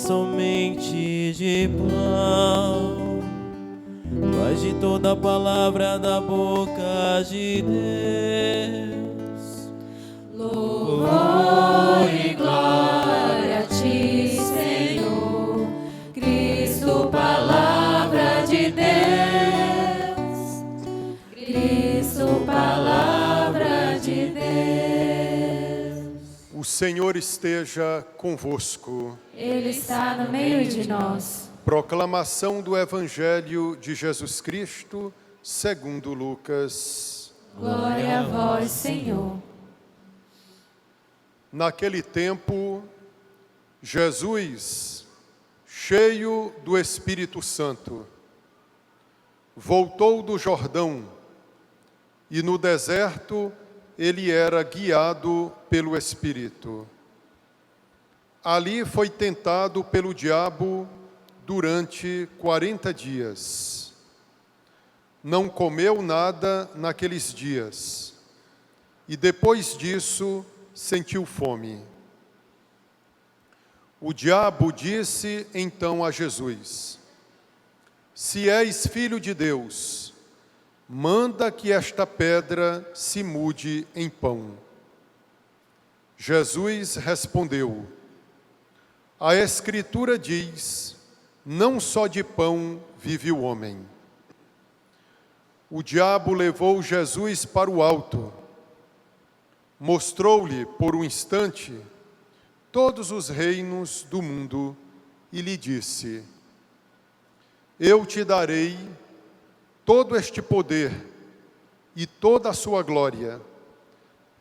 somente de pão, mas de toda palavra da boca de Deus. Louvor e glória a ti, Senhor, Cristo, palavra de Deus, Cristo, palavra de Deus. O Senhor esteja convosco. Ele está no meio de nós. Proclamação do Evangelho de Jesus Cristo, segundo Lucas. Glória a vós, Senhor. Naquele tempo, Jesus, cheio do Espírito Santo, voltou do Jordão e no deserto ele era guiado pelo Espírito. Ali foi tentado pelo diabo durante 40 dias. Não comeu nada naqueles dias e depois disso sentiu fome. O diabo disse então a Jesus: Se és filho de Deus, manda que esta pedra se mude em pão. Jesus respondeu: A Escritura diz, não só de pão vive o homem. O diabo levou Jesus para o alto, mostrou-lhe por um instante todos os reinos do mundo e lhe disse: Eu te darei todo este poder e toda a sua glória,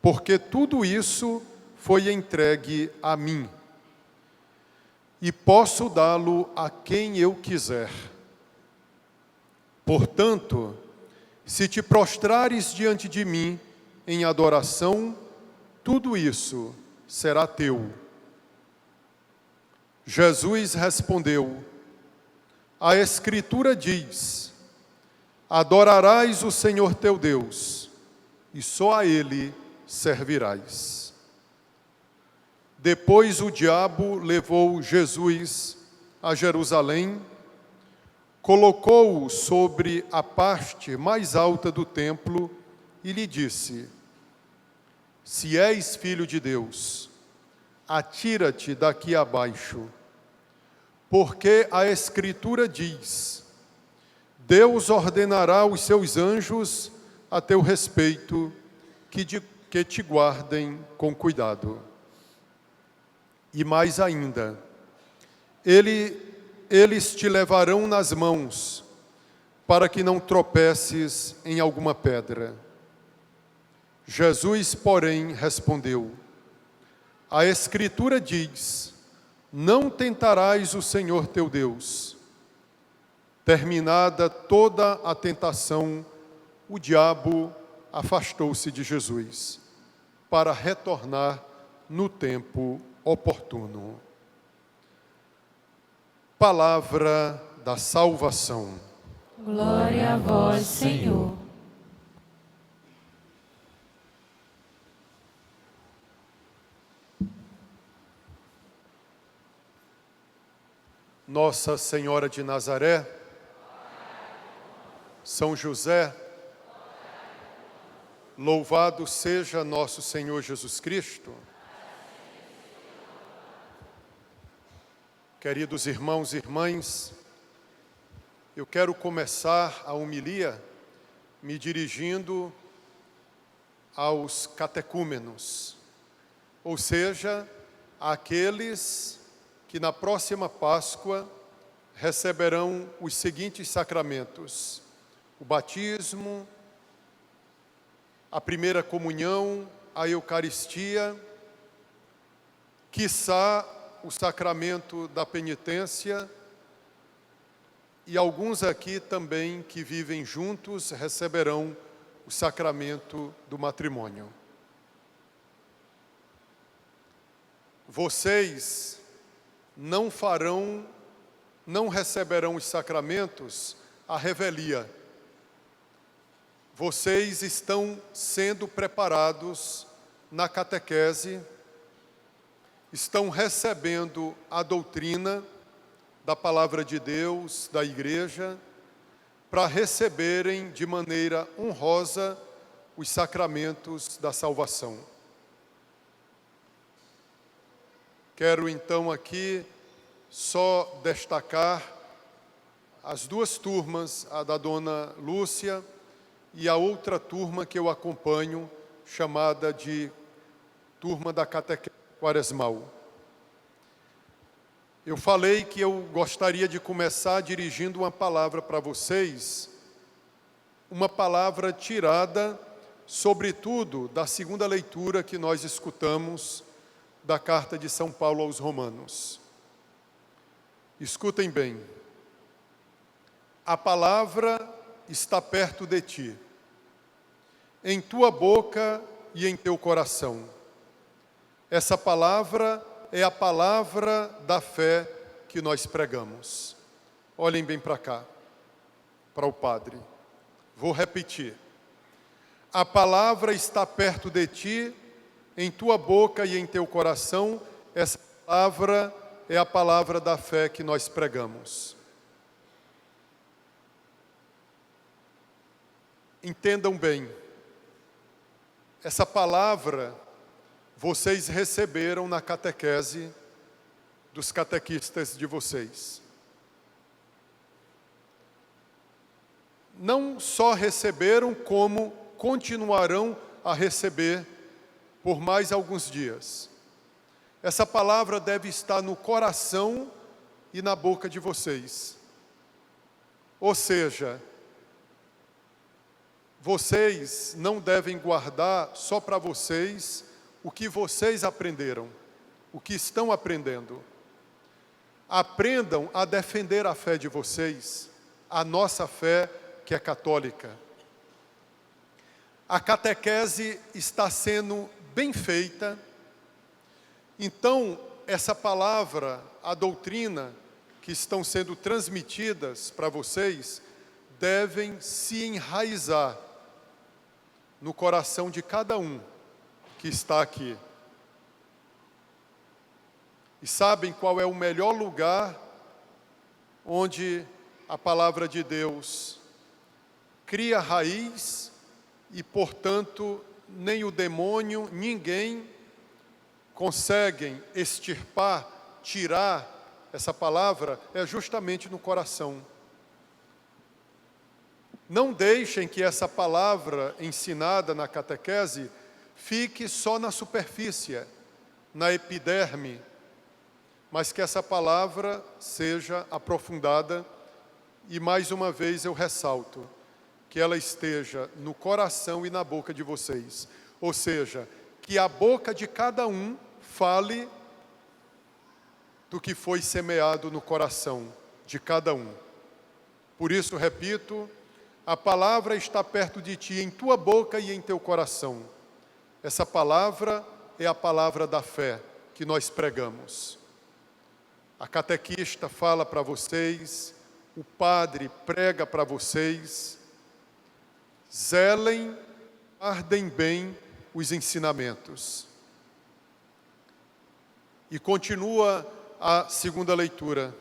porque tudo isso foi entregue a mim, e posso dá-lo a quem eu quiser. Portanto, se te prostrares diante de mim em adoração, tudo isso será teu. Jesus respondeu: A Escritura diz, adorarás o Senhor teu Deus, e só a Ele servirás. Depois o diabo levou Jesus a Jerusalém, colocou-o sobre a parte mais alta do templo e lhe disse: Se és filho de Deus, atira-te daqui abaixo, porque a Escritura diz, Deus ordenará aos seus anjos a teu respeito, que te guardem com cuidado. E mais ainda, eles te levarão nas mãos, para que não tropeces em alguma pedra. Jesus, porém, respondeu: A Escritura diz, não tentarás o Senhor teu Deus. Terminada toda a tentação, o diabo afastou-se de Jesus, para retornar no tempo oportuno. Palavra da salvação. Glória a vós, Senhor. Nossa Senhora de Nazaré, São José, louvado seja nosso Senhor Jesus Cristo. Queridos irmãos e irmãs, eu quero começar a homilia me dirigindo aos catecúmenos, ou seja, àqueles que na próxima Páscoa receberão os seguintes sacramentos: o batismo, a primeira comunhão, a Eucaristia, quiçá o sacramento da penitência, e alguns aqui também que vivem juntos receberão o sacramento do matrimônio. Vocês não receberão os sacramentos à revelia. Vocês estão sendo preparados na catequese estão recebendo a doutrina da palavra de Deus, da igreja, para receberem de maneira honrosa os sacramentos da salvação. Quero então aqui só destacar as duas turmas, a da dona Lúcia e a outra turma que eu acompanho, chamada de turma da catequese quaresmal. Eu falei que eu gostaria de começar dirigindo uma palavra para vocês, uma palavra tirada, sobretudo, da segunda leitura que nós escutamos da carta de São Paulo aos Romanos. Escutem bem. A palavra está perto de ti, em tua boca e em teu coração. Essa palavra é a palavra da fé que nós pregamos. Olhem bem para cá, para o Padre. Vou repetir. A palavra está perto de ti, em tua boca e em teu coração. Essa palavra é a palavra da fé que nós pregamos. Entendam bem, essa palavra vocês receberam na catequese dos catequistas de vocês. Não só receberam, como continuarão a receber por mais alguns dias. Essa palavra deve estar no coração e na boca de vocês. Ou seja, vocês não devem guardar só para vocês o que vocês aprenderam, o que estão aprendendo. Aprendam a defender a fé de vocês, a nossa fé que é católica. A catequese está sendo bem feita, então essa palavra, a doutrina que estão sendo transmitidas para vocês, devem se enraizar no coração de cada um que está aqui. E sabem qual é o melhor lugar onde a palavra de Deus cria raiz e, portanto, nem o demônio, ninguém conseguem extirpar, tirar essa palavra, é justamente no coração. Não deixem que essa palavra ensinada na catequese fique só na superfície, na epiderme, mas que essa palavra seja aprofundada e, mais uma vez, eu ressalto, que ela esteja no coração e na boca de vocês. Ou seja, que a boca de cada um fale do que foi semeado no coração de cada um. Por isso, repito, a palavra está perto de ti, em tua boca e em teu coração. Essa palavra é a palavra da fé que nós pregamos. A catequista fala para vocês, o padre prega para vocês. Zelem, guardem bem os ensinamentos. E continua a segunda leitura.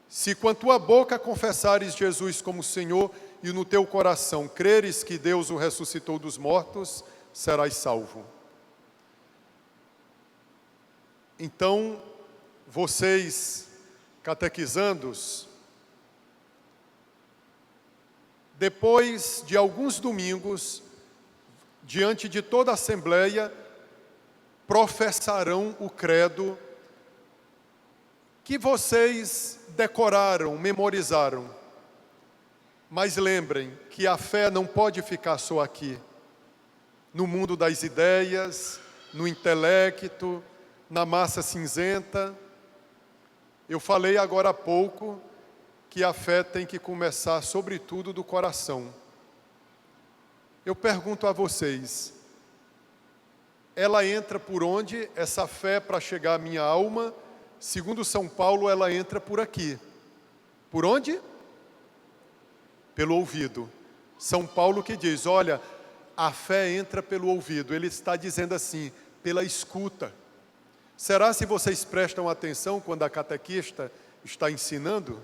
Se com a tua boca confessares Jesus como Senhor e no teu coração creres que Deus o ressuscitou dos mortos, serás salvo. Então, vocês, catequizandos, depois de alguns domingos, diante de toda a assembleia, professarão o credo que vocês decoraram, memorizaram. Mas lembrem que a fé não pode ficar só aqui, no mundo das ideias, no intelecto, na massa cinzenta. Eu falei agora há pouco que a fé tem que começar, sobretudo, do coração. Eu pergunto a vocês, ela entra por onde? Essa fé para chegar à minha alma, segundo São Paulo, ela entra por aqui. Por onde? Pelo ouvido. São Paulo que diz, olha, a fé entra pelo ouvido. Ele está dizendo assim, pela escuta. Será se vocês prestam atenção quando a catequista está ensinando?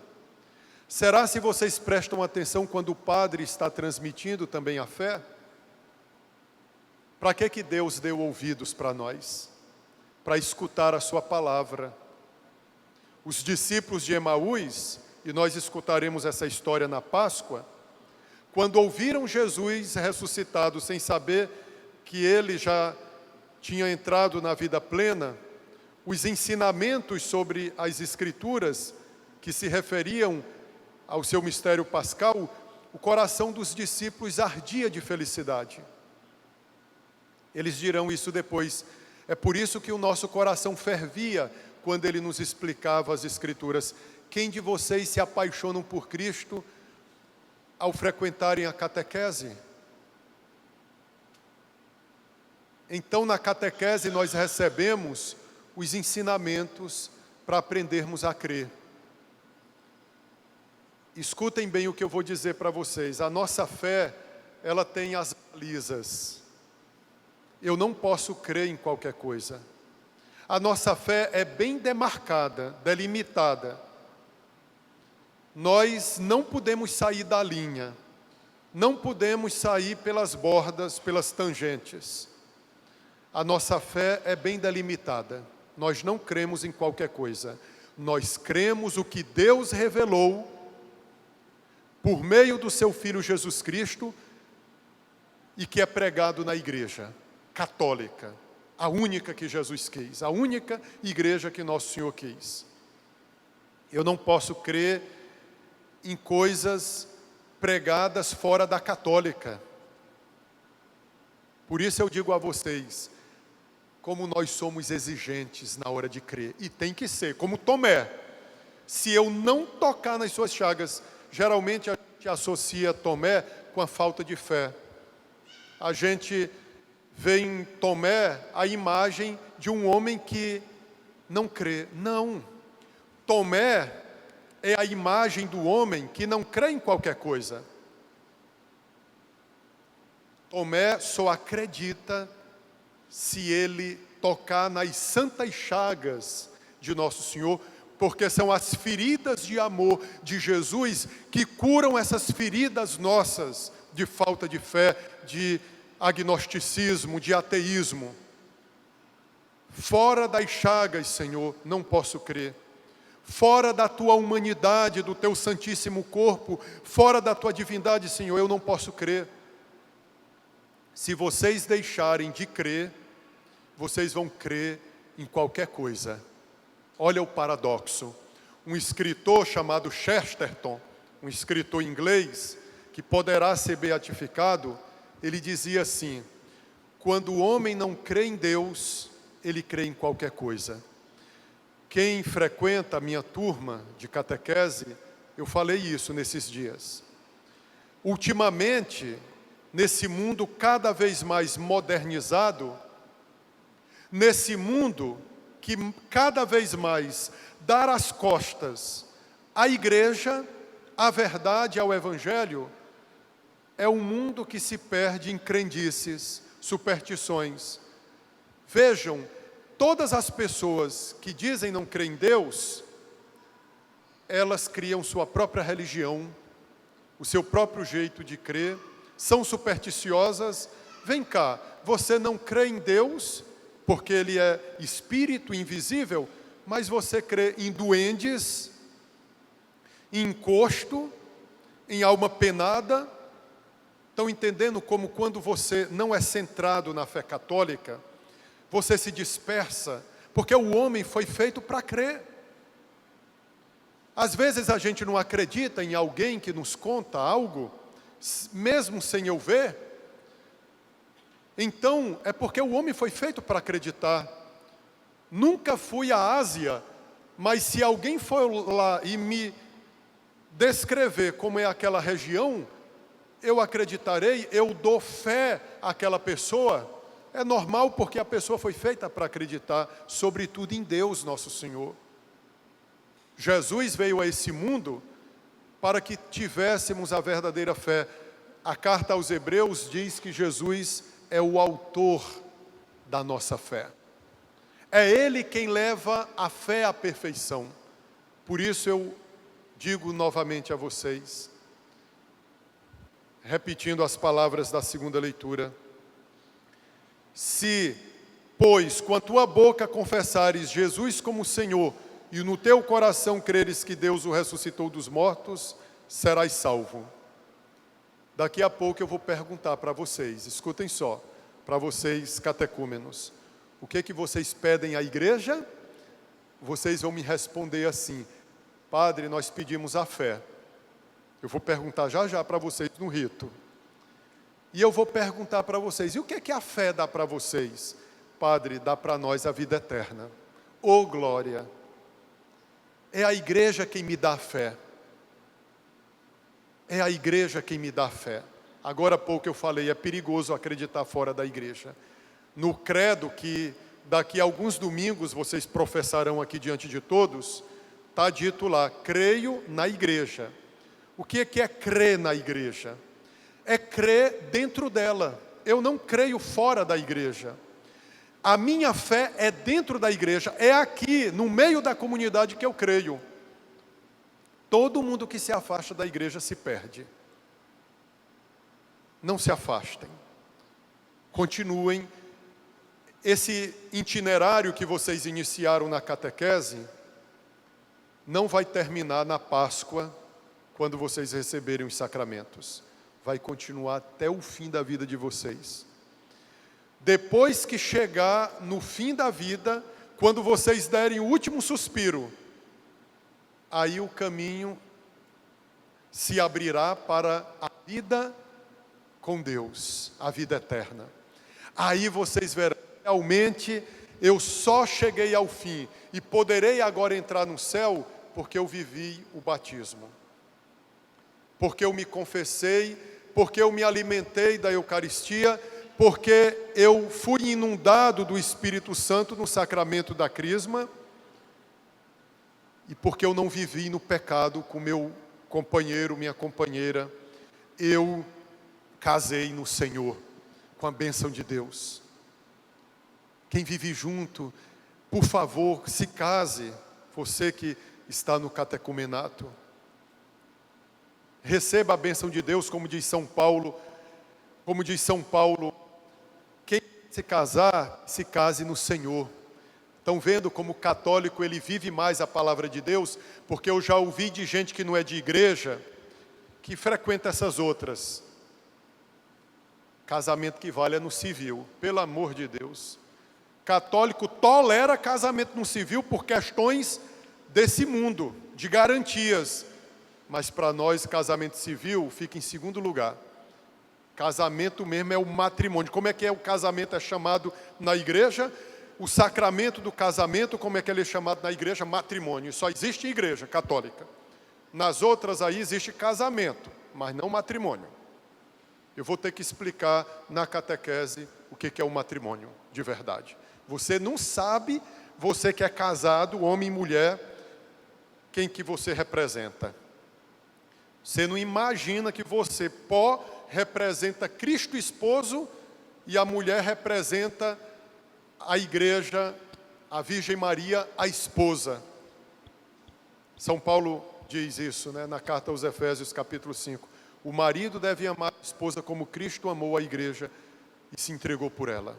Será se vocês prestam atenção quando o padre está transmitindo também a fé? Para que Deus deu ouvidos para nós? Para escutar a sua palavra. Os discípulos de Emaús, e nós escutaremos essa história na Páscoa, quando ouviram Jesus ressuscitado, sem saber que ele já tinha entrado na vida plena, os ensinamentos sobre as Escrituras, que se referiam ao seu mistério pascal, o coração dos discípulos ardia de felicidade. Eles dirão isso depois. É por isso que o nosso coração fervia quando ele nos explicava as Escrituras. Quem de vocês se apaixonam por Cristo ao frequentarem a catequese? Então, na catequese, nós recebemos os ensinamentos para aprendermos a crer. Escutem bem o que eu vou dizer para vocês. A nossa fé, ela tem as balizas. Eu não posso crer em qualquer coisa. A nossa fé é bem demarcada, delimitada. Nós não podemos sair da linha. Não podemos sair pelas bordas, pelas tangentes. A nossa fé é bem delimitada. Nós não cremos em qualquer coisa. Nós cremos o que Deus revelou por meio do seu Filho Jesus Cristo e que é pregado na igreja católica, a única que Jesus quis, a única igreja que Nosso Senhor quis. Eu não posso crer em coisas pregadas fora da católica. Por isso eu digo a vocês, como nós somos exigentes na hora de crer, e tem que ser, como Tomé. Se eu não tocar nas suas chagas, geralmente a gente associa Tomé com a falta de fé. A gente vê em Tomé a imagem de um homem que não crê. Não. Tomé é a imagem do homem que não crê em qualquer coisa. Tomé só acredita se ele tocar nas santas chagas de Nosso Senhor, porque são as feridas de amor de Jesus que curam essas feridas nossas de falta de fé, de agnosticismo, de ateísmo. Fora das chagas, Senhor, não posso crer. Fora da tua humanidade, do teu santíssimo corpo, fora da tua divindade, Senhor, eu não posso crer. Se vocês deixarem de crer, vocês vão crer em qualquer coisa. Olha o paradoxo. Um escritor chamado Chesterton, um escritor inglês, que poderá ser beatificado, ele dizia assim: quando o homem não crê em Deus, ele crê em qualquer coisa. Quem frequenta a minha turma de catequese, eu falei isso nesses dias. Ultimamente, nesse mundo cada vez mais modernizado, nesse mundo que cada vez mais dá as costas à igreja, à verdade, ao evangelho, é um mundo que se perde em crendices, superstições. Vejam, todas as pessoas que dizem não crer em Deus, elas criam sua própria religião, o seu próprio jeito de crer, são supersticiosas. Vem cá, você não crê em Deus, porque Ele é espírito invisível, mas você crê em duendes, em encosto, em alma penada. Estão entendendo como quando você não é centrado na fé católica, você se dispersa, porque o homem foi feito para crer. Às vezes a gente não acredita em alguém que nos conta algo, mesmo sem eu ver. Então, é porque o homem foi feito para acreditar. Nunca fui à Ásia, mas se alguém for lá e me descrever como é aquela região, eu acreditarei, eu dou fé àquela pessoa. É normal, porque a pessoa foi feita para acreditar, sobretudo em Deus, nosso Senhor. Jesus veio a esse mundo para que tivéssemos a verdadeira fé. A carta aos Hebreus diz que Jesus é o autor da nossa fé. É Ele quem leva a fé à perfeição. Por isso eu digo novamente a vocês, repetindo as palavras da segunda leitura: se, pois, com a tua boca confessares Jesus como Senhor, e no teu coração creres que Deus o ressuscitou dos mortos, serás salvo. Daqui a pouco eu vou perguntar para vocês, escutem só, para vocês catecúmenos, o que vocês pedem à igreja? Vocês vão me responder assim: Padre, nós pedimos a fé. Eu vou perguntar já para vocês no rito. E eu vou perguntar para vocês, e o que a fé dá para vocês? Padre, dá para nós a vida eterna. Ô glória! É a igreja quem me dá fé. É a igreja quem me dá fé. Agora há pouco eu falei, é perigoso acreditar fora da igreja. No credo que daqui a alguns domingos vocês professarão aqui diante de todos, está dito lá, creio na igreja. O que é crer na igreja? É crer dentro dela. Eu não creio fora da igreja. A minha fé é dentro da igreja, é aqui, no meio da comunidade que eu creio. Todo mundo que se afasta da igreja se perde. Não se afastem. Continuem. Esse itinerário que vocês iniciaram na catequese não vai terminar na Páscoa, quando vocês receberem os sacramentos. Vai continuar até o fim da vida de vocês. Depois que chegar no fim da vida, quando vocês derem o último suspiro, aí o caminho se abrirá para a vida com Deus, a vida eterna. Aí vocês verão, realmente, eu só cheguei ao fim e poderei agora entrar no céu porque eu vivi o batismo. Porque eu me confessei, porque eu me alimentei da Eucaristia, porque eu fui inundado do Espírito Santo no sacramento da Crisma, e porque eu não vivi no pecado com meu companheiro, minha companheira, eu casei no Senhor, com a bênção de Deus. Quem vive junto, por favor, se case, você que está no catecumenato. Receba a bênção de Deus, como diz São Paulo, quem se casar, se case no Senhor. Estão vendo como o católico ele vive mais a palavra de Deus? Porque eu já ouvi de gente que não é de igreja, que frequenta essas outras. Casamento que vale é no civil, pelo amor de Deus. Católico tolera casamento no civil por questões desse mundo, de garantias. Mas para nós, casamento civil fica em segundo lugar. Casamento mesmo é o matrimônio. Como é que o casamento é chamado na igreja? O sacramento do casamento, como é que ele é chamado na igreja? Matrimônio. Só existe em igreja católica. Nas outras aí existe casamento, mas não matrimônio. Eu vou ter que explicar na catequese o que é o matrimônio, de verdade. Você não sabe, você que é casado, homem e mulher, quem que você representa. Você não imagina que você, representa Cristo esposo e a mulher representa a igreja, a Virgem Maria, a esposa. São Paulo diz isso, na carta aos Efésios, capítulo 5. O marido deve amar a esposa como Cristo amou a igreja e se entregou por ela.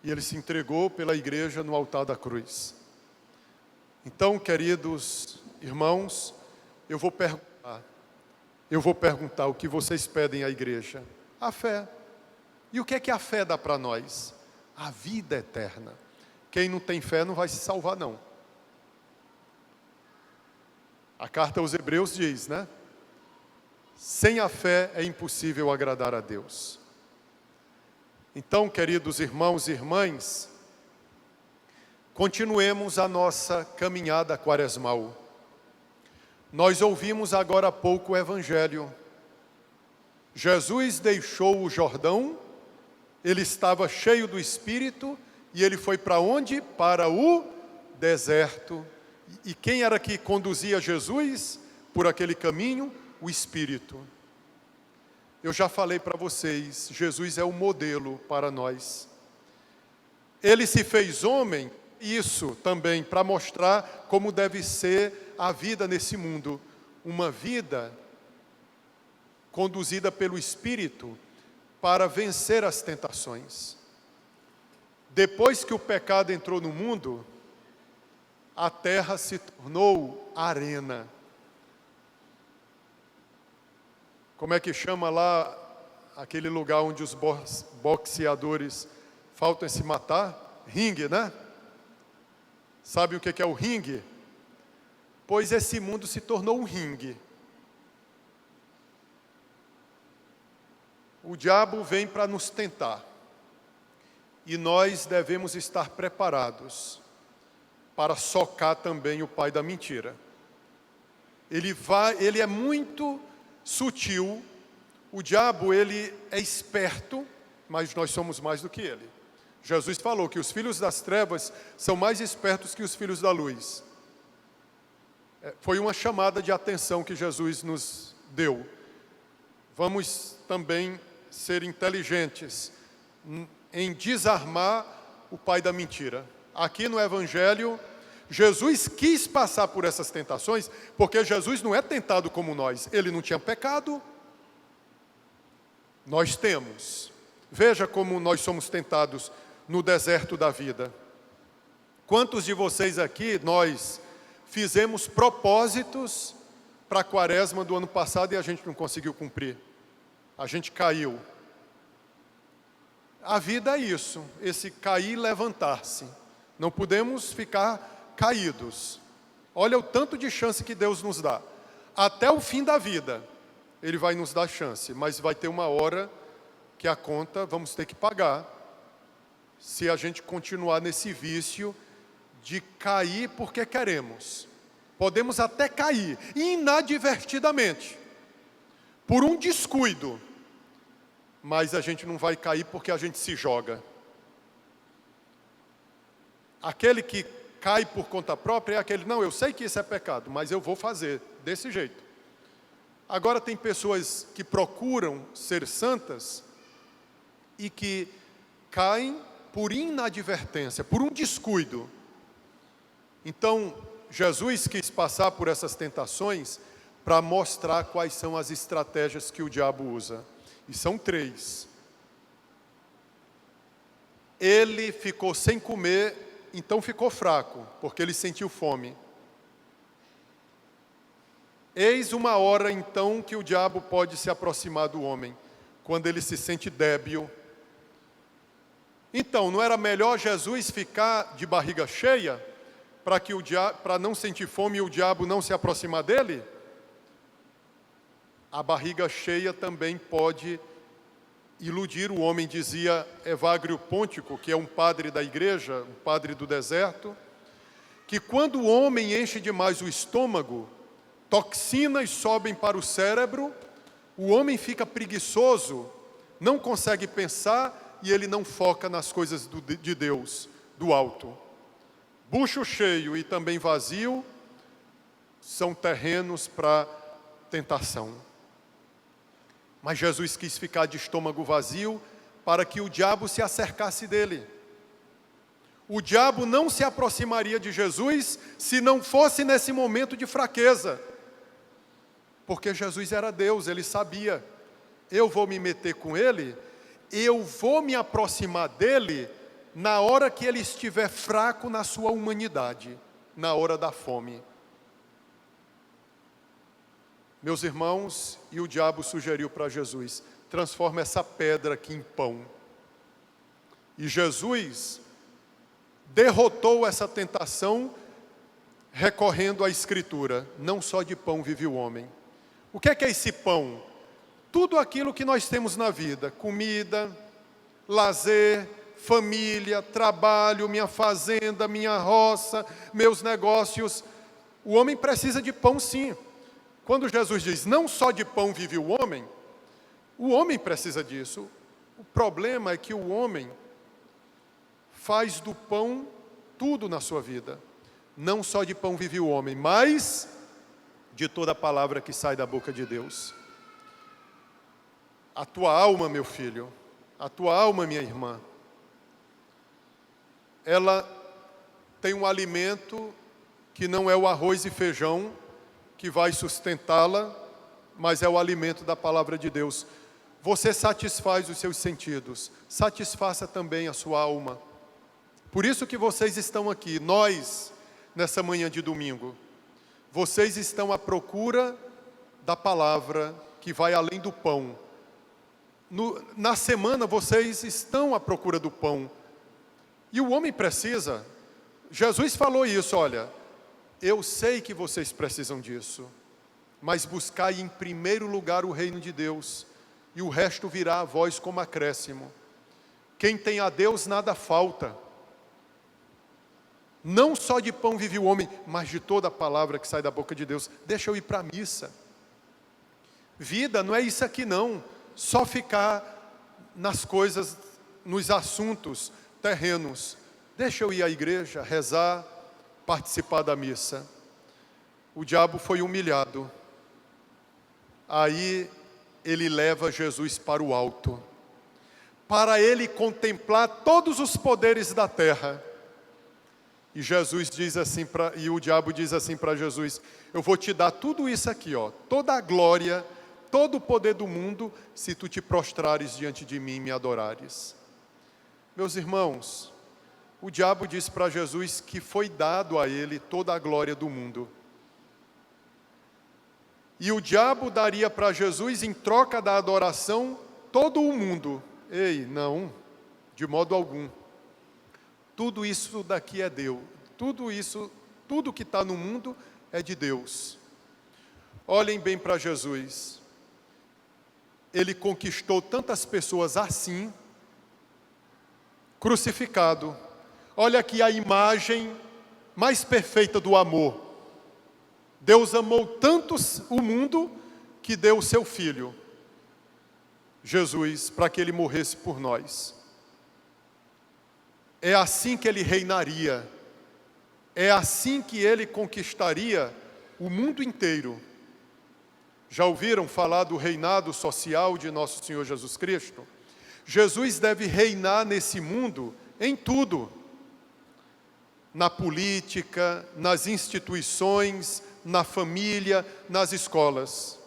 E ele se entregou pela igreja no altar da cruz. Então, queridos irmãos, eu vou perguntar o que vocês pedem à igreja. A fé. E o que é que a fé dá para nós? A vida eterna. Quem não tem fé não vai se salvar, não. A carta aos Hebreus diz, sem a fé é impossível agradar a Deus. Então, queridos irmãos e irmãs, continuemos a nossa caminhada quaresmal. Nós ouvimos agora há pouco o Evangelho. Jesus deixou o Jordão, ele estava cheio do Espírito, e ele foi para onde? Para o deserto. E quem era que conduzia Jesus por aquele caminho? O Espírito. Eu já falei para vocês, Jesus é o modelo para nós. Ele se fez homem, isso também, para mostrar como deve ser a vida nesse mundo. Uma vida conduzida pelo Espírito para vencer as tentações. Depois que o pecado entrou no mundo, a terra se tornou arena. Como é que chama lá aquele lugar onde os boxeadores faltam se matar? Ringue, né? Sabe o que é o ringue? Pois esse mundo se tornou um ringue. O diabo vem para nos tentar. E nós devemos estar preparados para socar também o pai da mentira. Ele é muito sutil. O diabo, ele é esperto, mas nós somos mais do que ele. Jesus falou que os filhos das trevas são mais espertos que os filhos da luz. Foi uma chamada de atenção que Jesus nos deu. Vamos também ser inteligentes em desarmar o pai da mentira. Aqui no Evangelho, Jesus quis passar por essas tentações, porque Jesus não é tentado como nós. Ele não tinha pecado. Nós temos. Veja como nós somos tentados no deserto da vida. Quantos de vocês aqui, nós fizemos propósitos para a quaresma do ano passado e a gente não conseguiu cumprir? A gente caiu. A vida é isso, esse cair e levantar-se. Não podemos ficar caídos. Olha o tanto de chance que Deus nos dá. Até o fim da vida, Ele vai nos dar chance, mas vai ter uma hora que a conta vamos ter que pagar, se a gente continuar nesse vício de cair porque queremos. Podemos até cair, inadvertidamente, por um descuido, mas a gente não vai cair porque a gente se joga. Aquele que cai por conta própria é aquele, não, eu sei que isso é pecado, mas eu vou fazer desse jeito. Agora tem pessoas que procuram ser santas e que caem por inadvertência, por um descuido. Então, Jesus quis passar por essas tentações para mostrar quais são as estratégias que o diabo usa. E são 3. Ele ficou sem comer, então ficou fraco, porque ele sentiu fome. Eis uma hora, então, que o diabo pode se aproximar do homem, quando ele se sente débil. Então, não era melhor Jesus ficar de barriga cheia, para não sentir fome e o diabo não se aproximar dele? A barriga cheia também pode iludir o homem, dizia Evagrio Pontico, que é um padre da igreja, um padre do deserto, que quando o homem enche demais o estômago, toxinas sobem para o cérebro, o homem fica preguiçoso, não consegue pensar e ele não foca nas coisas de Deus, do alto. Bucho cheio e também vazio são terrenos para tentação. Mas Jesus quis ficar de estômago vazio para que o diabo se acercasse dele. O diabo não se aproximaria de Jesus se não fosse nesse momento de fraqueza. Porque Jesus era Deus, ele sabia. Eu vou me meter com ele, eu vou me aproximar dele na hora que ele estiver fraco na sua humanidade, na hora da fome. Meus irmãos, e o diabo sugeriu para Jesus, transforma essa pedra aqui em pão. E Jesus derrotou essa tentação recorrendo à Escritura. Não só de pão vive o homem. O que é esse pão? Tudo aquilo que nós temos na vida, comida, lazer, família, trabalho, minha fazenda, minha roça, meus negócios. O homem precisa de pão, sim. Quando Jesus diz, não só de pão vive o homem precisa disso. O problema é que o homem faz do pão tudo na sua vida. Não só de pão vive o homem, mas de toda a palavra que sai da boca de Deus. A tua alma, meu filho, a tua alma, minha irmã, ela tem um alimento que não é o arroz e feijão que vai sustentá-la, mas é o alimento da palavra de Deus. Você satisfaz os seus sentidos, satisfaça também a sua alma. Por isso que vocês estão aqui, nós, nessa manhã de domingo. Vocês estão à procura da palavra que vai além do pão. Na semana vocês estão à procura do pão. E o homem precisa. Jesus falou isso, olha, eu sei que vocês precisam disso, mas buscai em primeiro lugar o reino de Deus, e o resto virá a vós como acréscimo. Quem tem a Deus nada falta. Não só de pão vive o homem, mas de toda a palavra que sai da boca de Deus. Deixa eu ir para a missa. Vida não é isso aqui não, só ficar nas coisas, nos assuntos terrenos. Deixa eu ir à igreja, rezar, participar da missa. O diabo foi humilhado. Aí ele leva Jesus para o alto, para ele contemplar todos os poderes da terra. E Jesus diz assim e o diabo diz assim para Jesus: eu vou te dar tudo isso aqui, ó, toda a glória, todo o poder do mundo, se tu te prostrares diante de mim e me adorares. Meus irmãos, o diabo disse para Jesus que foi dado a ele toda a glória do mundo. E o diabo daria para Jesus, em troca da adoração, todo o mundo. Ei, não, de modo algum. Tudo isso daqui é Deus. Tudo que está no mundo é de Deus. Olhem bem para Jesus. Ele conquistou tantas pessoas assim, crucificado. Olha aqui a imagem mais perfeita do amor. Deus amou tanto o mundo que deu o seu Filho, Jesus, para que ele morresse por nós. É assim que ele reinaria, é assim que ele conquistaria o mundo inteiro. Já ouviram falar do reinado social de nosso Senhor Jesus Cristo? Jesus deve reinar nesse mundo em tudo. Na política, nas instituições, na família, nas escolas.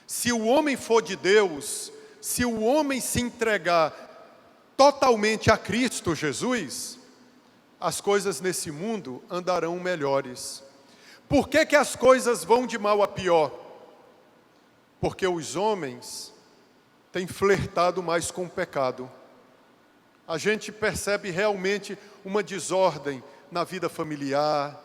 Se o homem for de Deus, se o homem se entregar totalmente a Cristo Jesus, as coisas nesse mundo andarão melhores. Por que as coisas vão de mal a pior? Porque os homens têm flertado mais com o pecado. A gente percebe realmente uma desordem na vida familiar,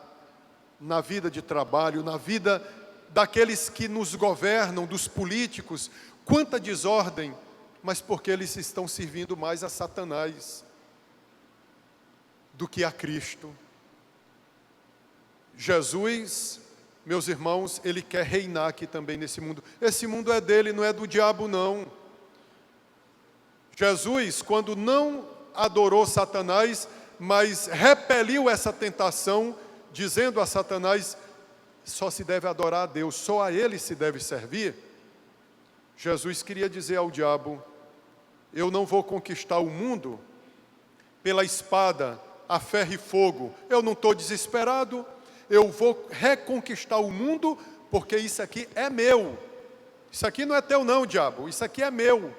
na vida de trabalho, na vida daqueles que nos governam, dos políticos. Quanta desordem, mas porque eles estão servindo mais a Satanás do que a Cristo. Jesus, meus irmãos, ele quer reinar aqui também nesse mundo. Esse mundo é dele, não é do diabo não. Jesus, quando não adorou Satanás, mas repeliu essa tentação, dizendo a Satanás, só se deve adorar a Deus, só a ele se deve servir. Jesus queria dizer ao diabo, eu não vou conquistar o mundo pela espada, a ferro e fogo. Eu não estou desesperado, eu vou reconquistar o mundo, porque isso aqui é meu. Isso aqui não é teu não, diabo, isso aqui é meu.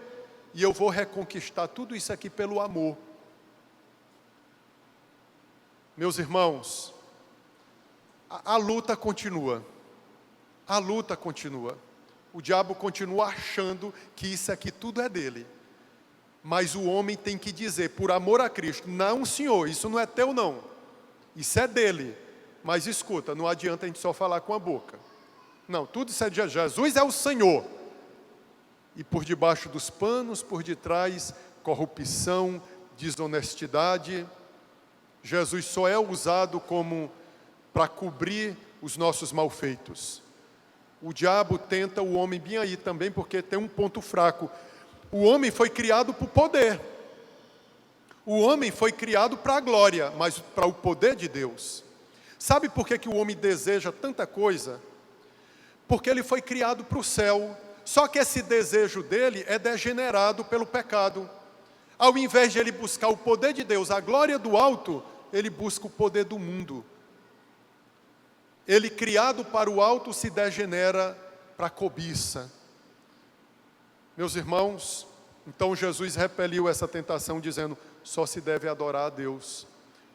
E eu vou reconquistar tudo isso aqui pelo amor. Meus irmãos, a luta continua. A luta continua. O diabo continua achando que isso aqui tudo é dele. Mas o homem tem que dizer, por amor a Cristo, não senhor, isso não é teu não. Isso é dele. Mas escuta, não adianta a gente só falar com a boca. Não, tudo isso é de Jesus. Jesus é o Senhor. E por debaixo dos panos, por detrás, corrupção, desonestidade. Jesus só é usado como para cobrir os nossos malfeitos. O diabo tenta o homem bem aí também, porque tem um ponto fraco. O homem foi criado para o poder. O homem foi criado para a glória, mas para o poder de Deus. Sabe por que o homem deseja tanta coisa? Porque ele foi criado para o céu. Só que esse desejo dele é degenerado pelo pecado. Ao invés de ele buscar o poder de Deus, a glória do alto, ele busca o poder do mundo. Ele, criado para o alto, se degenera para a cobiça. Meus irmãos, então Jesus repeliu essa tentação dizendo, só se deve adorar a Deus.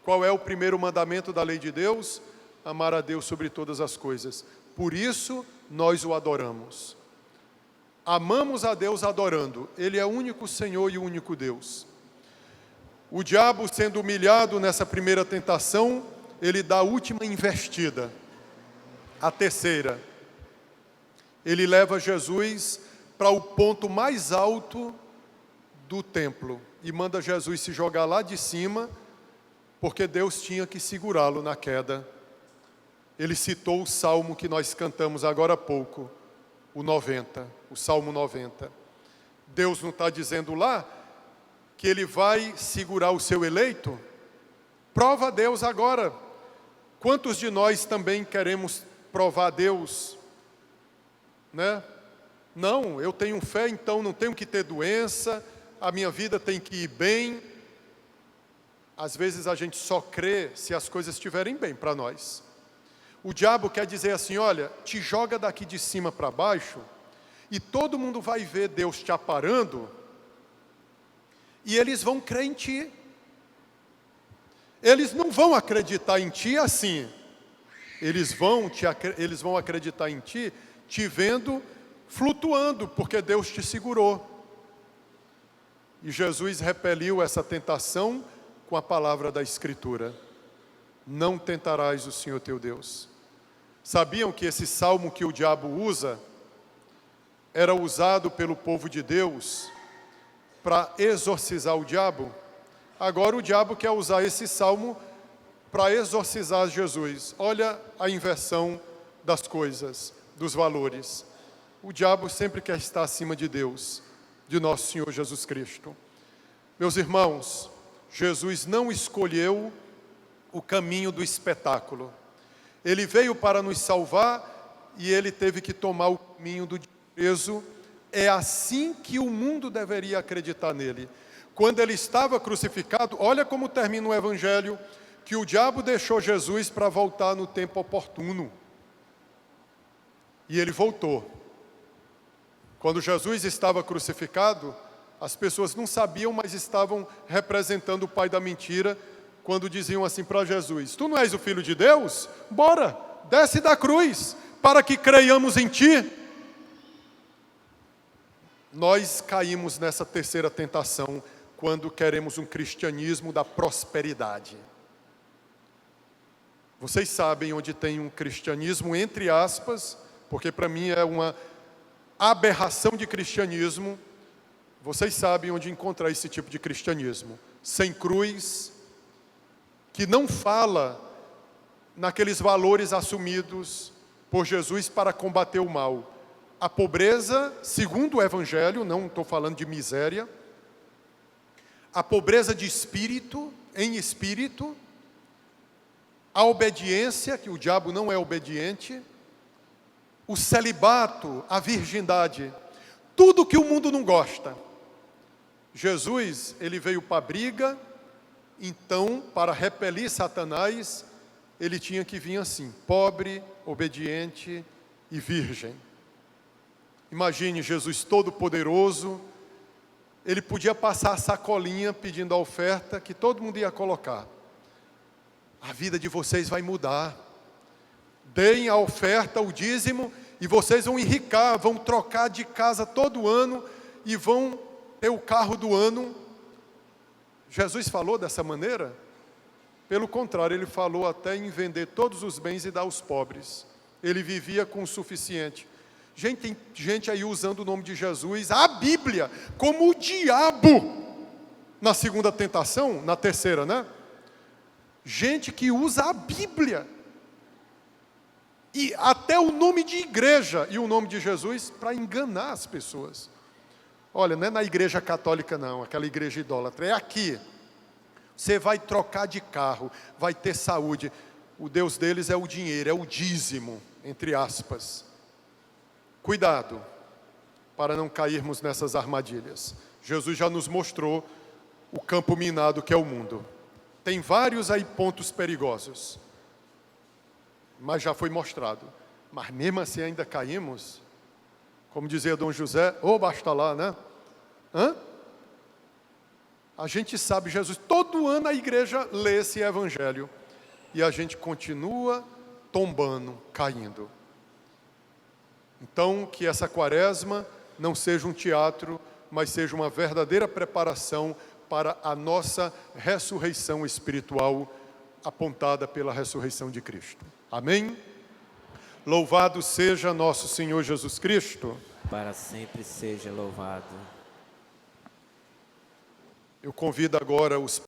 Qual é o primeiro mandamento da lei de Deus? Amar a Deus sobre todas as coisas. Por isso, nós o adoramos. Amamos a Deus adorando. Ele é o único Senhor e o único Deus. O diabo, sendo humilhado nessa primeira tentação, ele dá a última investida. A terceira. Ele leva Jesus para o ponto mais alto do templo e manda Jesus se jogar lá de cima, porque Deus tinha que segurá-lo na queda. Ele citou o salmo que nós cantamos agora há pouco, o 90, o Salmo 90. Deus não está dizendo lá que ele vai segurar o seu eleito? Prova a Deus agora. Quantos de nós também queremos provar a Deus? Né? Não, eu tenho fé, então não tenho que ter doença, a minha vida tem que ir bem. Às vezes a gente só crê se as coisas estiverem bem para nós. O diabo quer dizer assim, olha, te joga daqui de cima para baixo, e todo mundo vai ver Deus te aparando, e eles vão crer em ti. Eles não vão acreditar em ti assim. Eles vão acreditar em ti, te vendo flutuando, porque Deus te segurou. E Jesus repeliu essa tentação com a palavra da Escritura. Não tentarás o Senhor teu Deus. Sabiam que esse salmo que o diabo usa, era usado pelo povo de Deus para exorcizar o diabo? Agora o diabo quer usar esse salmo para exorcizar Jesus. Olha a inversão das coisas, dos valores. O diabo sempre quer estar acima de Deus, de nosso Senhor Jesus Cristo. Meus irmãos, Jesus não escolheu o caminho do espetáculo. Ele veio para nos salvar e ele teve que tomar o caminho do desprezo. É assim que o mundo deveria acreditar nele. Quando ele estava crucificado, olha como termina o Evangelho, que o diabo deixou Jesus para voltar no tempo oportuno. E ele voltou. Quando Jesus estava crucificado, as pessoas não sabiam, mas estavam representando o pai da mentira, quando diziam assim para Jesus, tu não és o Filho de Deus? Bora, desce da cruz, para que creiamos em ti. Nós caímos nessa terceira tentação, quando queremos um cristianismo da prosperidade. Vocês sabem onde tem um cristianismo, entre aspas, porque para mim é uma aberração de cristianismo. Vocês sabem onde encontrar esse tipo de cristianismo. Sem cruz, que não fala naqueles valores assumidos por Jesus para combater o mal. A pobreza, segundo o Evangelho, não estou falando de miséria, a pobreza de espírito, em espírito, a obediência, que o diabo não é obediente, o celibato, a virgindade, tudo que o mundo não gosta. Jesus, ele veio para a briga, então, para repelir Satanás, ele tinha que vir assim, pobre, obediente e virgem. Imagine Jesus todo-poderoso, ele podia passar a sacolinha pedindo a oferta que todo mundo ia colocar. A vida de vocês vai mudar. Deem a oferta, o dízimo, e vocês vão enricar, vão trocar de casa todo ano e vão ter o carro do ano. Jesus falou dessa maneira? Pelo contrário, ele falou até em vender todos os bens e dar aos pobres. Ele vivia com o suficiente. Gente, tem gente aí usando o nome de Jesus, a Bíblia, como o diabo, na segunda tentação, na terceira, né? Gente que usa a Bíblia, e até o nome de igreja, e o nome de Jesus, para enganar as pessoas. Olha, não é na igreja católica não, aquela igreja idólatra, é aqui. Você vai trocar de carro, vai ter saúde. O Deus deles é o dinheiro, é o dízimo, entre aspas. Cuidado, para não cairmos nessas armadilhas. Jesus já nos mostrou o campo minado que é o mundo. Tem vários aí pontos perigosos, mas já foi mostrado. Mas mesmo assim ainda caímos, como dizia Dom José, ou basta lá, né? A gente sabe, Jesus, todo ano a igreja lê esse evangelho, e a gente continua tombando, caindo. Então, que essa quaresma não seja um teatro, mas seja uma verdadeira preparação para a nossa ressurreição espiritual, apontada pela ressurreição de Cristo. Amém? Louvado seja nosso Senhor Jesus Cristo. Para sempre seja louvado. Eu convido agora os